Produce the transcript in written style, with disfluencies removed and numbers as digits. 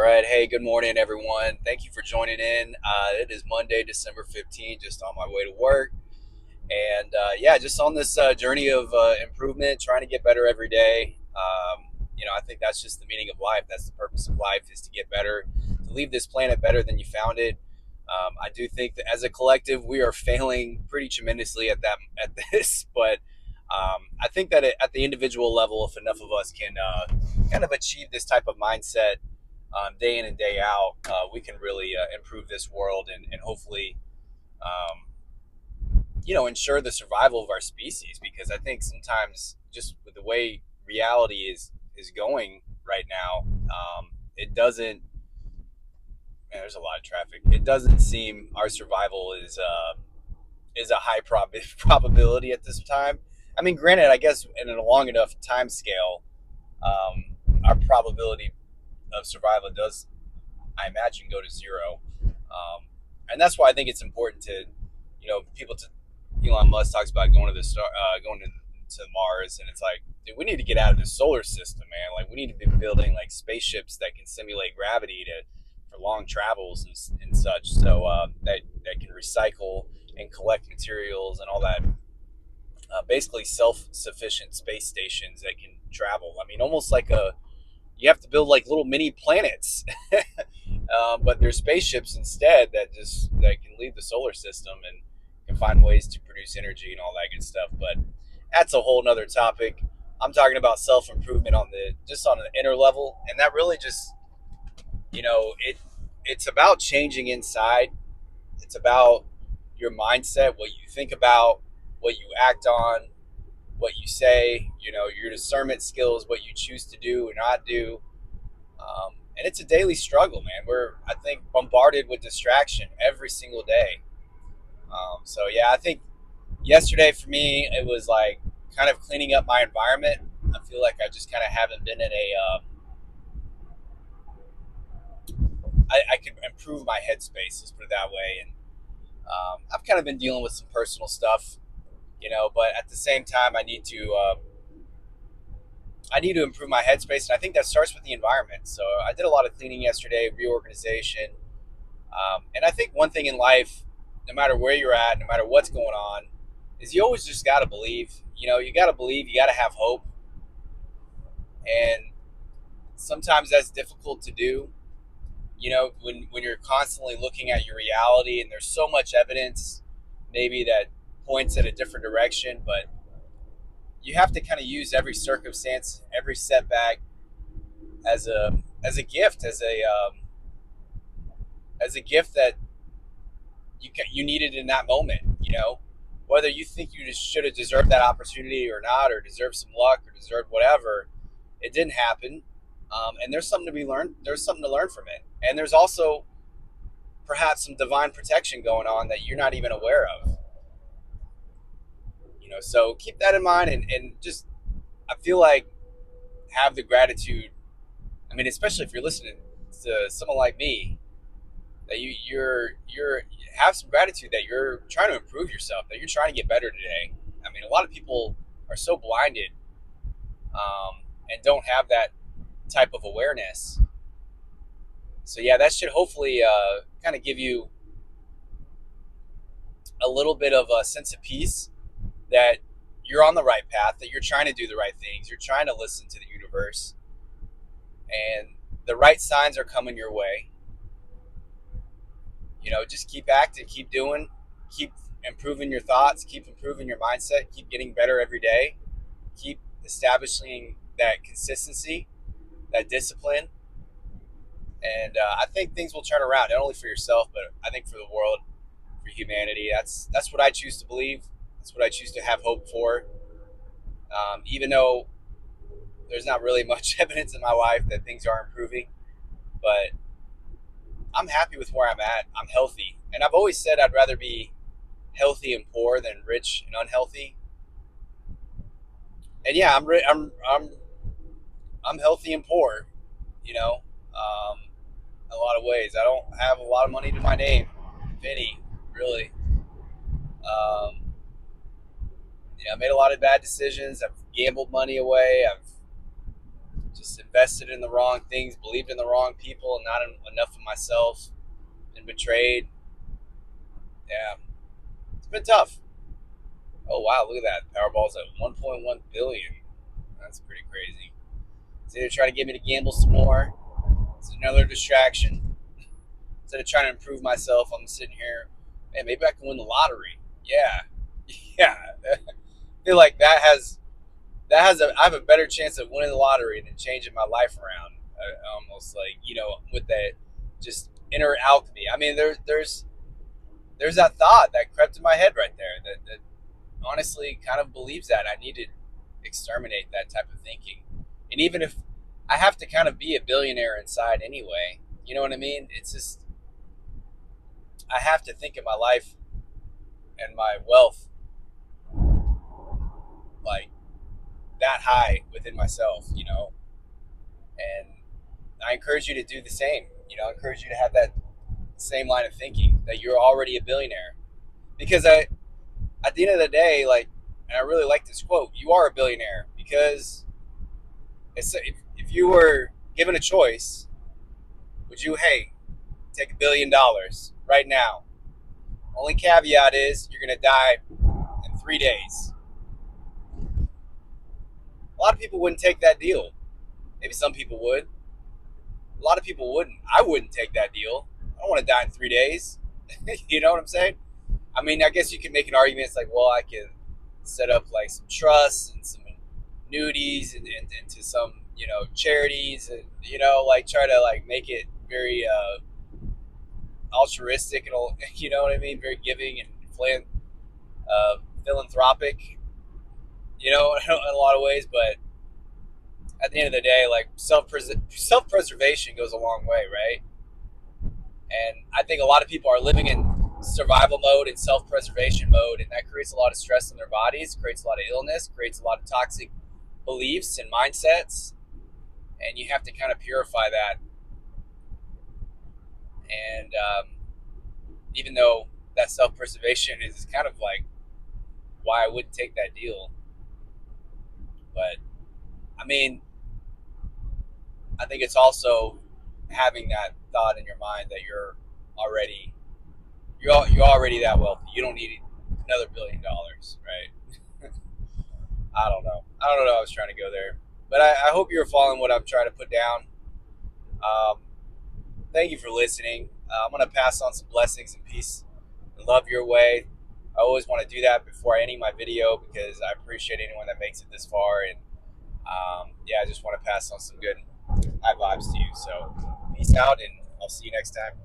right. Hey, good morning, everyone. Thank you for joining in. It is Monday, December 15th, just on my way to work. And yeah, just on this journey of improvement, trying to get better every day. I think that's just the meaning of life. That's the purpose of life is to get better, to leave this planet better than you found it. I do think that as a collective, we are failing pretty tremendously at this, but I think that at the individual level, if enough of us can kind of achieve this type of mindset day in and day out, we can really improve this world and hopefully, ensure the survival of our species. Because I think sometimes, just with the way reality is going right now, it doesn't. Man, there's a lot of traffic. It doesn't seem our survival is a high probability at this time. I mean, granted, I guess in a long enough time scale, our probability of survival does, I imagine, go to zero. And that's why I think it's important to, people to Elon Musk talks about going to the star, going to Mars, and it's like, dude, we need to get out of the solar system, man. Like, we need to be building like spaceships that can simulate gravity to for long travels and such, so that can recycle and collect materials and all that. Basically, self-sufficient space stations that can travel. I mean, almost like a you have to build like little mini planets, but they're spaceships instead that can leave the solar system and can find ways to produce energy and all that good stuff. But that's a whole nother topic. I'm talking about self improvement on the just on the inner level, and that really just it's about changing inside. It's about your mindset, what you think about, what you act on, what you say. Your discernment skills, what you choose to do or not do. And it's a daily struggle, man. We're, I think, bombarded with distraction every single day. So yeah, I think yesterday for me it was like kind of cleaning up my environment. I feel like I just kind of haven't been in a. I could improve my headspace. Let's put it that way. And I've kind of been dealing with some personal stuff, but at the same time, I need to improve my headspace, and I think that starts with the environment. So I did a lot of cleaning yesterday, reorganization, and I think one thing in life, no matter where you're at, no matter what's going on, is you always just got to believe. You got to believe. You got to have hope, and sometimes that's difficult to do. When you're constantly looking at your reality, and there's so much evidence, maybe that points in a different direction, but you have to kind of use every circumstance, every setback as a gift, as a gift that you needed in that moment. Whether you think you just should have deserved that opportunity or not, or deserved some luck, or deserved whatever, it didn't happen. And there's something to be learned. There's something to learn from it, and there's also perhaps some divine protection going on that you're not even aware of. So keep that in mind, and just I feel like have the gratitude. I mean, especially if you're listening to someone like me, that you're have some gratitude that you're trying to improve yourself, that you're trying to get better today. I mean, a lot of people are so blinded, and don't have that type of awareness. So yeah, that should hopefully kind of give you a little bit of a sense of peace that you're on the right path, that you're trying to do the right things, you're trying to listen to the universe, and the right signs are coming your way. Just keep acting, keep doing, keep improving your thoughts, keep improving your mindset, keep getting better every day, keep establishing that consistency, that discipline, and I think things will turn around, not only for yourself, but I think for the world, for humanity. That's what I choose to believe. That's what I choose to have hope for. Even though there's not really much evidence in my life that things are improving, but I'm happy with where I'm at. I'm healthy, and I've always said I'd rather be healthy and poor than rich and unhealthy. And yeah, I'm healthy and poor. You know, um, in a lot of ways. I don't have a lot of money to my name, if any, really. I made a lot of bad decisions. I've gambled money away. I've just invested in the wrong things, believed in the wrong people, and not enough of myself, and betrayed. Yeah, it's been tough. Oh wow, look at that. Powerball's at 1.1 billion. That's pretty crazy. So they're trying to get me to gamble some more. It's another distraction. Instead of trying to improve myself, I'm sitting here, man, maybe I can win the lottery. Yeah. Yeah. I feel like I have a better chance of winning the lottery than changing my life around. Almost like, with that just inner alchemy. I mean, there's that thought that crept in my head right there that honestly kind of believes that I need to exterminate that type of thinking. And even if I have to kind of be a billionaire inside anyway, you know what I mean? It's just, I have to think of my life and my wealth like that high within myself, and I encourage you to do the same. I encourage you to have that same line of thinking that you're already a billionaire. Because at the end of the day, like, and I really like this quote, you are a billionaire because if you were given a choice, would you, hey, take $1 billion right now? Only caveat is you're going to die in 3 days. A lot of people wouldn't take that deal. Maybe some people would. A lot of people wouldn't. I wouldn't take that deal. I don't want to die in 3 days. You know what I'm saying? I mean, I guess you can make an argument. It's like, well, I can set up like some trusts and some annuities and into some, charities, and, like try to like make it very altruistic and, you know what I mean? Very giving and philanthropic, in a lot of ways. But at the end of the day, like self-preservation goes a long way, right? And I think a lot of people are living in survival mode and self-preservation mode, and that creates a lot of stress in their bodies, creates a lot of illness, creates a lot of toxic beliefs and mindsets, and you have to kind of purify that. And even though that self-preservation is kind of like why I wouldn't take that deal, but I mean, I think it's also having that thought in your mind that you're already that wealthy. You don't need another $1 billion, right? I don't know. I don't know. I was trying to go there, but I hope you're following what I'm trying to put down. Um, Thank you for listening. I'm gonna pass on some blessings and peace and love your way. I always want to do that before I end my video because I appreciate anyone that makes it this far, and yeah, I just want to pass on some good high vibes to you. So peace out, and I'll see you next time.